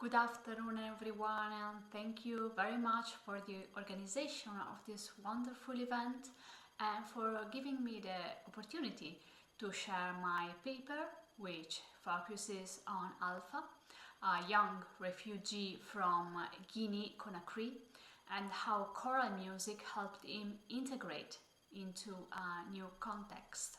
Good afternoon, everyone, and thank you very much for the organization of this wonderful event and for giving me the opportunity to share my paper, which focuses on Alpha, a young refugee from Guinea, Conakry, and how choral music helped him integrate into a new context.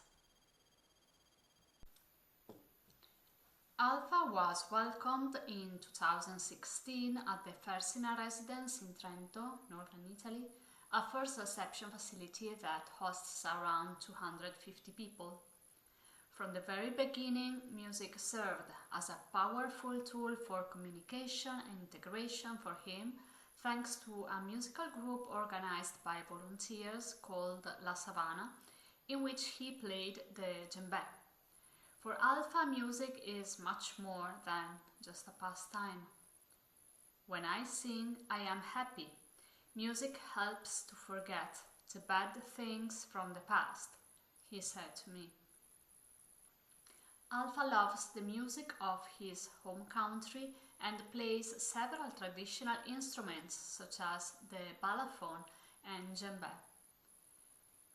Alpha was welcomed in 2016 at the Partisan Residence in Trento, northern Italy, a first reception facility that hosts around 250 people. From the very beginning, music served as a powerful tool for communication and integration for him, thanks to a musical group organized by volunteers called La Savana, in which he played the djembe. For Alpha, music is much more than just a pastime. When I sing, I am happy. Music helps to forget the bad things from the past, he said to me. Alpha loves the music of his home country and plays several traditional instruments such as the balafon and djembe.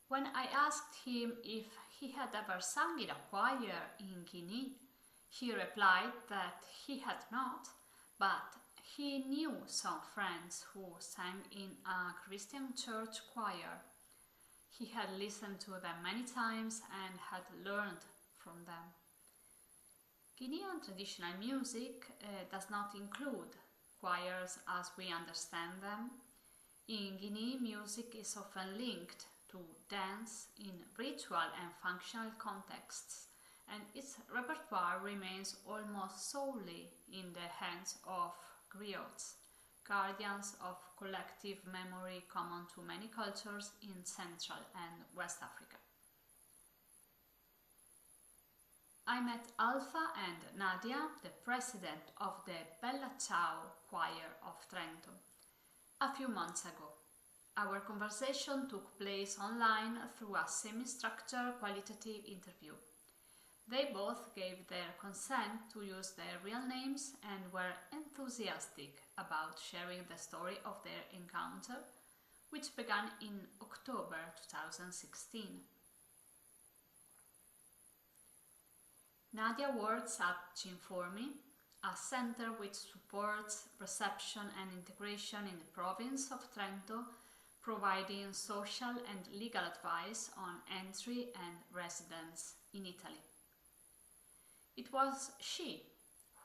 When I asked him if he had ever sung in a choir in Guinea, he replied that he had not, but he knew some friends who sang in a Christian church choir. He had listened to them many times and had learned from them. Guinean traditional music does not include choirs as we understand them. In Guinea, music is often linked to dance in ritual and functional contexts, and its repertoire remains almost solely in the hands of griots, guardians of collective memory common to many cultures in Central and West Africa. I met Alpha and Nadia, the president of the Bella Ciao choir of Trento, a few months ago. Our conversation took place online through a semi-structured qualitative interview. They both gave their consent to use their real names and were enthusiastic about sharing the story of their encounter, which began in October 2016. Nadia works at Cinformi, a center which supports reception and integration in the province of Trento, providing social and legal advice on entry and residence in Italy. It was she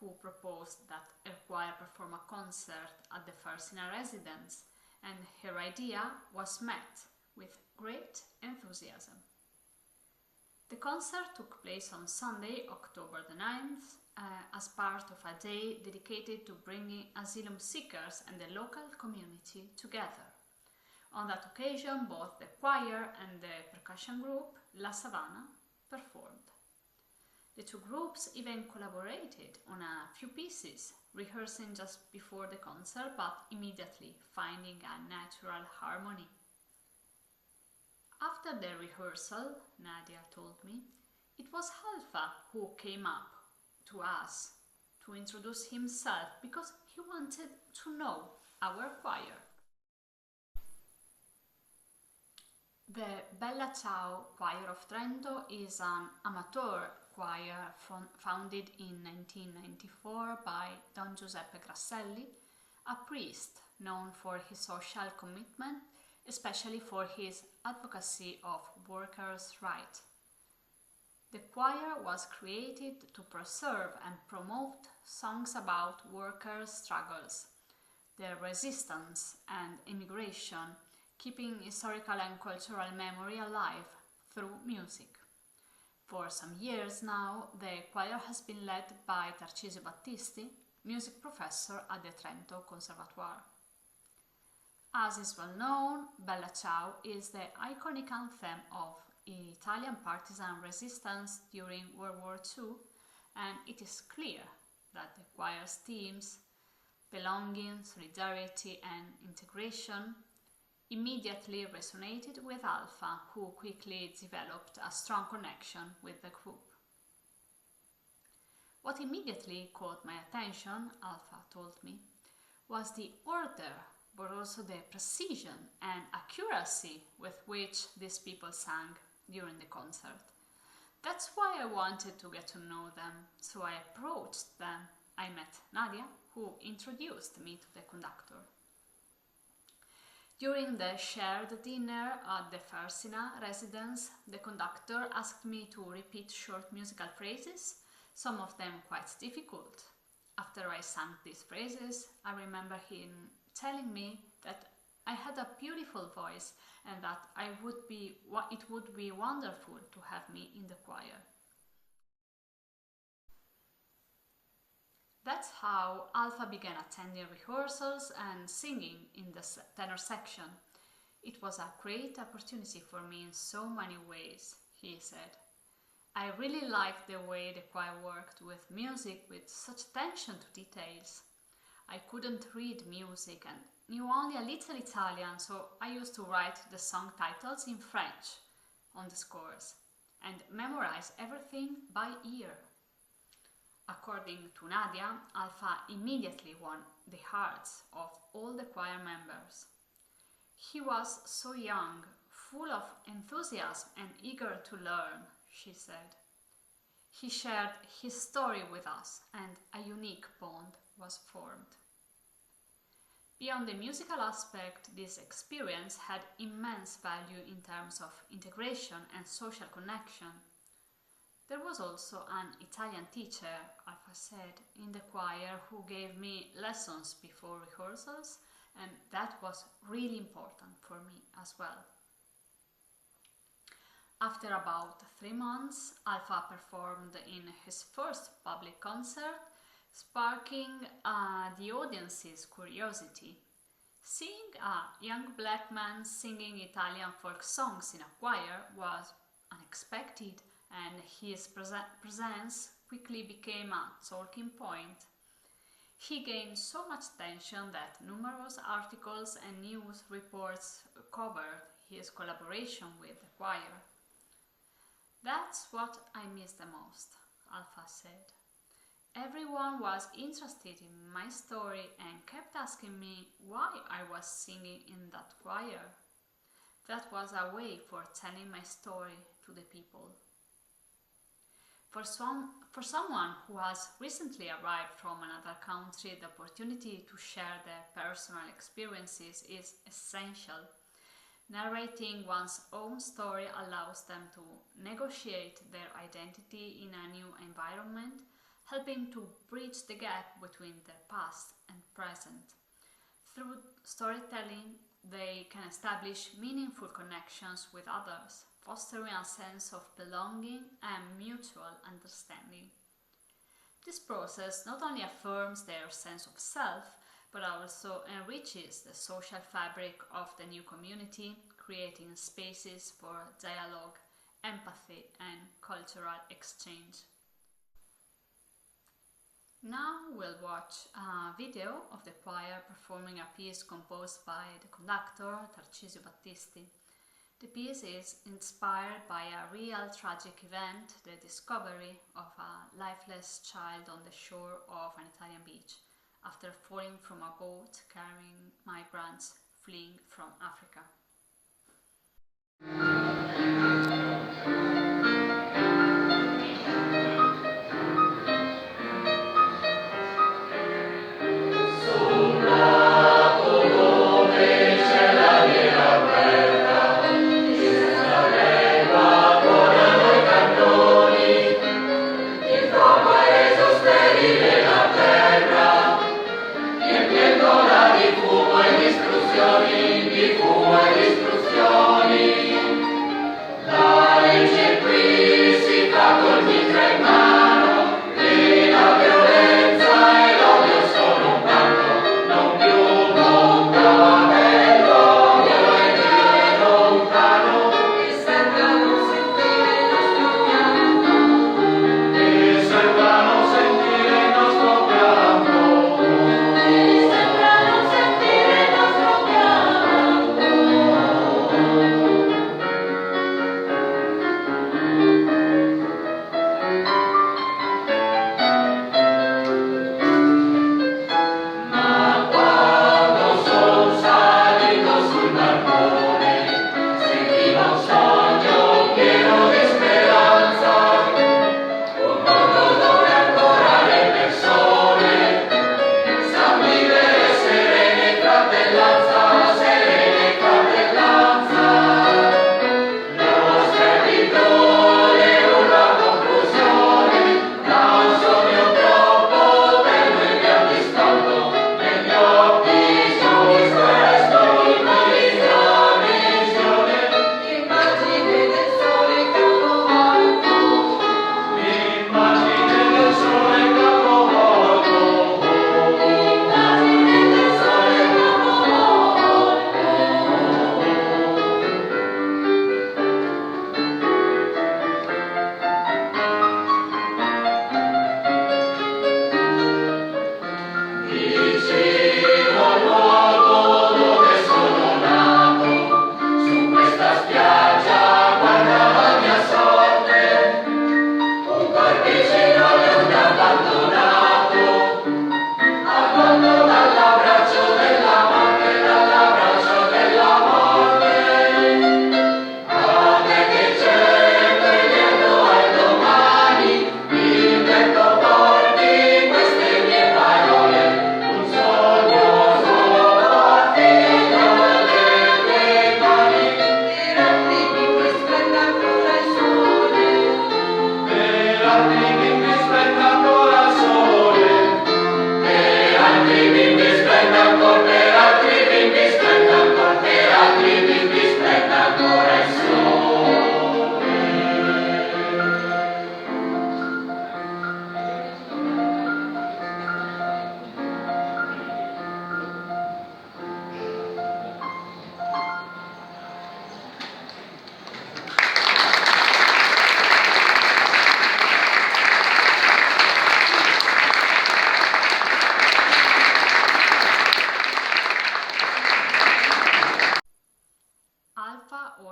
who proposed that her choir perform a concert at the Partisan Residence, and her idea was met with great enthusiasm. The concert took place on Sunday, October the 9th, as part of a day dedicated to bringing asylum seekers and the local community together. On that occasion, both the choir and the percussion group, La Savana, performed. The two groups even collaborated on a few pieces, rehearsing just before the concert, but immediately finding a natural harmony. After the rehearsal, Nadia told me, it was Alpha who came up to us to introduce himself because he wanted to know our choir. The Bella Ciao Choir of Trento is an amateur choir founded in 1994 by Don Giuseppe Grasselli, a priest known for his social commitment, especially for his advocacy of workers' rights. The choir was created to preserve and promote songs about workers' struggles, their resistance and emigration, keeping historical and cultural memory alive through music. For some years now, the choir has been led by Tarcisio Battisti, music professor at the Trento Conservatoire. As is well known, Bella Ciao is the iconic anthem of Italian Partisan Resistance during World War II, and it is clear that the choir's themes, belonging, solidarity and integration, immediately resonated with Alpha, who quickly developed a strong connection with the group. What immediately caught my attention, Alpha told me, was the order, but also the precision and accuracy with which these people sang during the concert. That's why I wanted to get to know them, so I approached them. I met Nadia, who introduced me to the conductor. During the shared dinner at the Fersina residence, the conductor asked me to repeat short musical phrases, some of them quite difficult. After I sang these phrases, I remember him telling me that I had a beautiful voice and that it would be wonderful to have me in the choir. That's how Alpha began attending rehearsals and singing in the tenor section. It was a great opportunity for me in so many ways, he said. I really liked the way the choir worked with music with such attention to details. I couldn't read music and knew only a little Italian, so I used to write the song titles in French on the scores and memorize everything by ear. According to Nadia, Alpha immediately won the hearts of all the choir members. He was so young, full of enthusiasm and eager to learn, she said. He shared his story with us and a unique bond was formed. Beyond the musical aspect, this experience had immense value in terms of integration and social connection. There was also an Italian teacher, Alpha said, in the choir who gave me lessons before rehearsals, and that was really important for me as well. After about 3 months, Alpha performed in his first public concert, sparking the audience's curiosity. Seeing a young black man singing Italian folk songs in a choir was unexpected, and his presence quickly became a talking point. He gained so much attention that numerous articles and news reports covered his collaboration with the choir. That's what I miss the most, Alpha said. Everyone was interested in my story and kept asking me why I was singing in that choir. That was a way for telling my story to the people. For someone who has recently arrived from another country, the opportunity to share their personal experiences is essential. Narrating one's own story allows them to negotiate their identity in a new environment, helping to bridge the gap between their past and present. Through storytelling, they can establish meaningful connections with others, fostering a sense of belonging and mutual understanding. This process not only affirms their sense of self, but also enriches the social fabric of the new community, creating spaces for dialogue, empathy, and cultural exchange. Now we'll watch a video of the choir performing a piece composed by the conductor, Tarcisio Battisti. The piece is inspired by a real tragic event, the discovery of a lifeless child on the shore of an Italian beach after falling from a boat carrying migrants fleeing from Africa. Di fumo e distruzioni,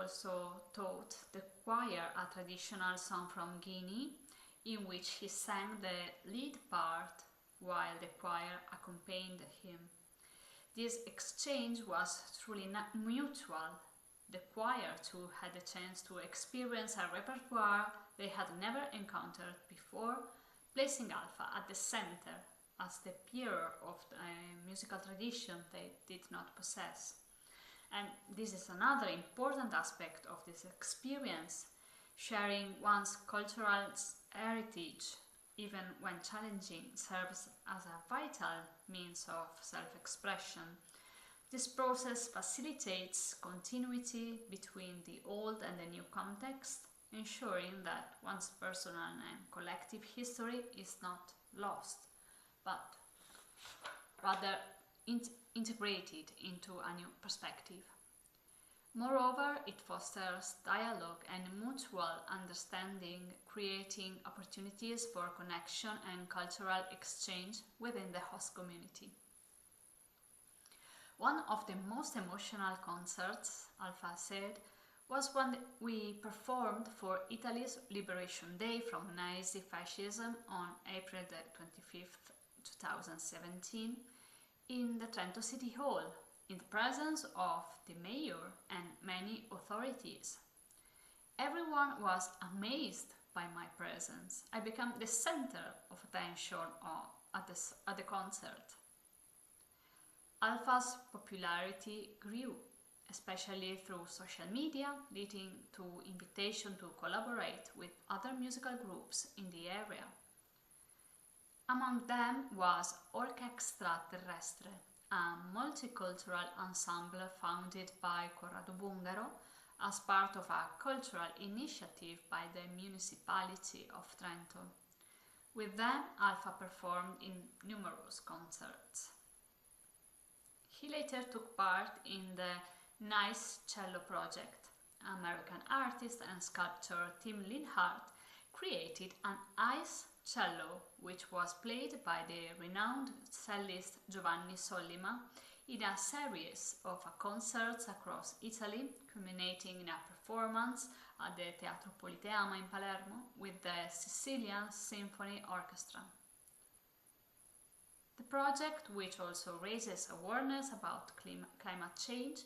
Also taught the choir a traditional song from Guinea, in which he sang the lead part while the choir accompanied him. This exchange was truly mutual. The choir too had the chance to experience a repertoire they had never encountered before, placing Alpha at the center as the peer of a musical tradition they did not possess. And this is another important aspect of this experience. Sharing one's cultural heritage, even when challenging, serves as a vital means of self-expression. This process facilitates continuity between the old and the new context, ensuring that one's personal and collective history is not lost, but rather integrated into a new perspective. Moreover, it fosters dialogue and mutual understanding, creating opportunities for connection and cultural exchange within the host community. One of the most emotional concerts, Alpha said, was when we performed for Italy's Liberation Day from Nazi fascism on April 25th, 2017, in the Trento City Hall, in the presence of the mayor and many authorities. Everyone was amazed by my presence. I became the center of attention at the concert. Alpha's popularity grew, especially through social media, leading to invitation to collaborate with other musical groups in the area. Among them was Orchestra Terrestre, a multicultural ensemble founded by Corrado Bungaro as part of a cultural initiative by the municipality of Trento. With them, Alpha performed in numerous concerts. He later took part in the Nice Cello project. American artist and sculptor Tim Linhart created an ice cello, which was played by the renowned cellist Giovanni Sollima in a series of concerts across Italy, culminating in a performance at the Teatro Politeama in Palermo with the Sicilian Symphony Orchestra. The project, which also raises awareness about climate change,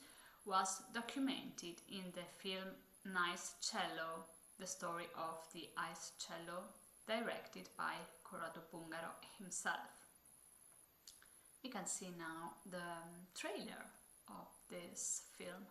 was documented in the film Nice Cello, the story of the ice cello, directed by Corrado Bungaro himself. You can see now the trailer of this film.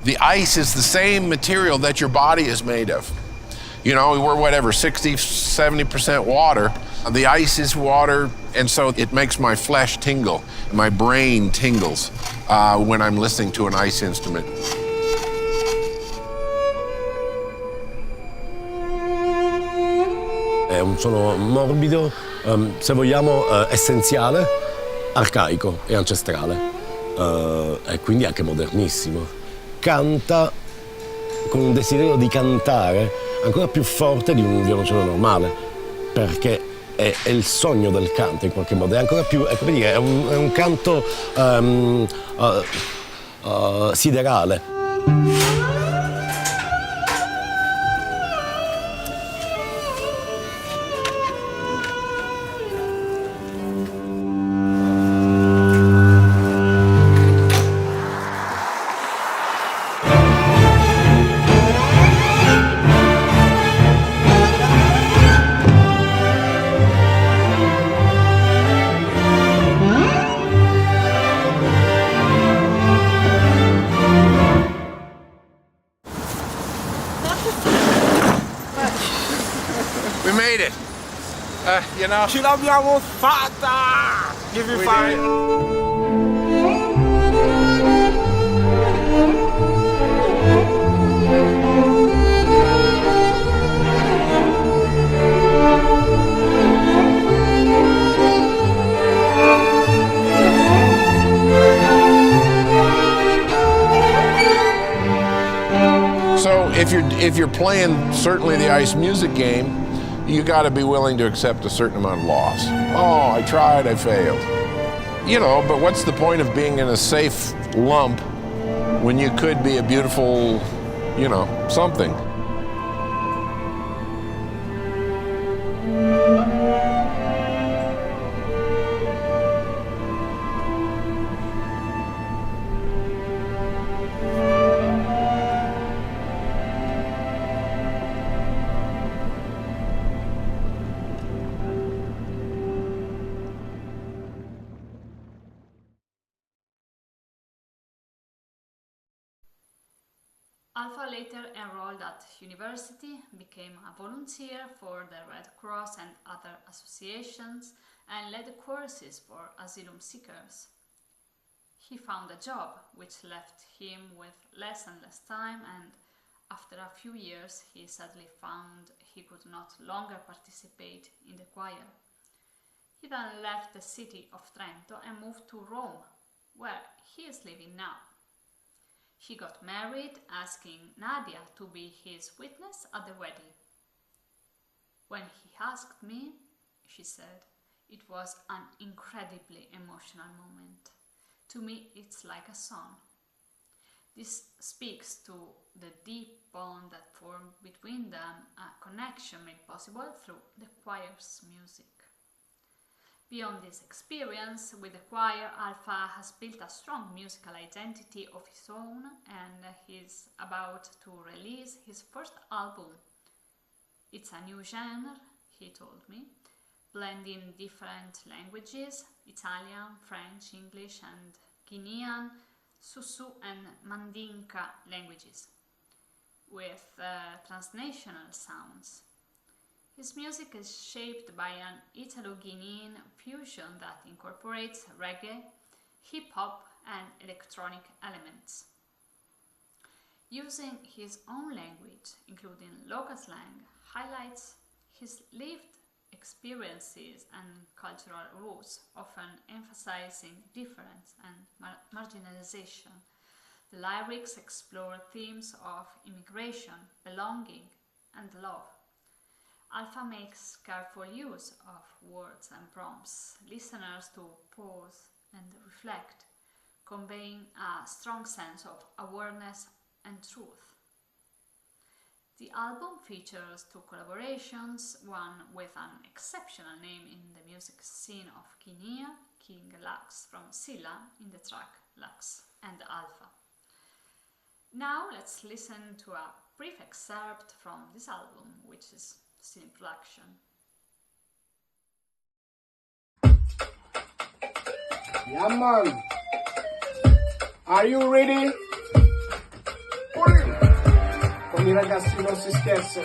The ice is the same material that your body is made of. You know, we're whatever, 60, 70% water. The ice is water, and so it makes my flesh tingle. My brain tingles when I'm listening to an ice instrument. È un suono morbido, se vogliamo essenziale, arcaico e ancestrale, e quindi anche modernissimo. Canta con un desiderio di cantare ancora più forte di un violoncello normale, perché è il sogno del canto in qualche modo, è ancora più, è come dire, è un canto siderale. You know, Ce l'abbiamo fatta! Give me we five. did it. So if you're playing certainly the ice music game, you got to be willing to accept a certain amount of loss. Oh, I tried, I failed. You know, but what's the point of being in a safe lump when you could be a beautiful, you know, something? Alpha later enrolled at university, became a volunteer for the Red Cross and other associations, and led courses for asylum seekers. He found a job which left him with less and less time, and after a few years he sadly found he could not longer participate in the choir. He then left the city of Trento and moved to Rome, where he is living now. He got married, asking Nadia to be his witness at the wedding. When he asked me, she said, it was an incredibly emotional moment. To me, it's like a song. This speaks to the deep bond that formed between them, a connection made possible through the choir's music. Beyond this experience with the choir, Alpha has built a strong musical identity of his own, and he's about to release his first album. It's a new genre, he told me, blending different languages, Italian, French, English and Guinean, Susu and Mandinka languages, with transnational sounds. His music is shaped by an Italo-Guinean fusion that incorporates reggae, hip-hop and electronic elements. Using his own language, including local slang, highlights his lived experiences and cultural roots, often emphasizing difference and marginalization. The lyrics explore themes of immigration, belonging and love. Alpha makes careful use of words and prompts listeners to pause and reflect, conveying a strong sense of awareness and truth. The album features 2 collaborations, one with an exceptional name in the music scene of Guinea, King Lux from Silla in the track Lux and Alpha. Now let's listen to a brief excerpt from this album, which is still in production. Yeah, man. Are you ready? Con I ragazzi non si scherza.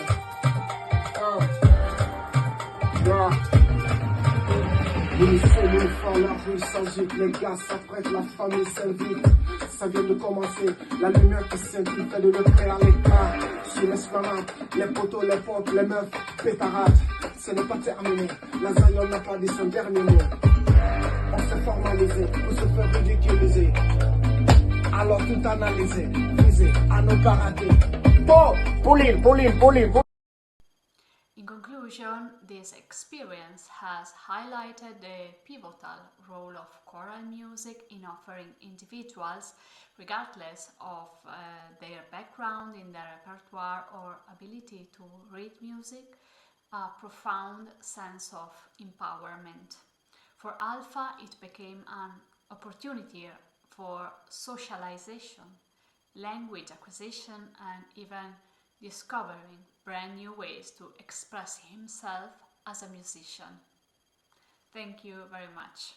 Il faut nous faire la rue s'agite, les gars s'apprêtent, la famille s'invite. Ça vient de commencer, la lumière qui scintille fait de le prêt à l'écart. Sur l'esplanade, les poteaux, les pompes, les meufs, pétarades. Ce n'est pas terminé, la Zion n'a pas dit son dernier mot. On s'est formalisé, on se fait ridiculiser. Alors tout analyser, viser à nos paradis. Pull in. In conclusion, this experience has highlighted the pivotal role of choral music in offering individuals, regardless of their background in their repertoire or ability to read music, a profound sense of empowerment. For Alpha, it became an opportunity for socialization, language acquisition, and even discovering brand new ways to express himself as a musician. Thank you very much.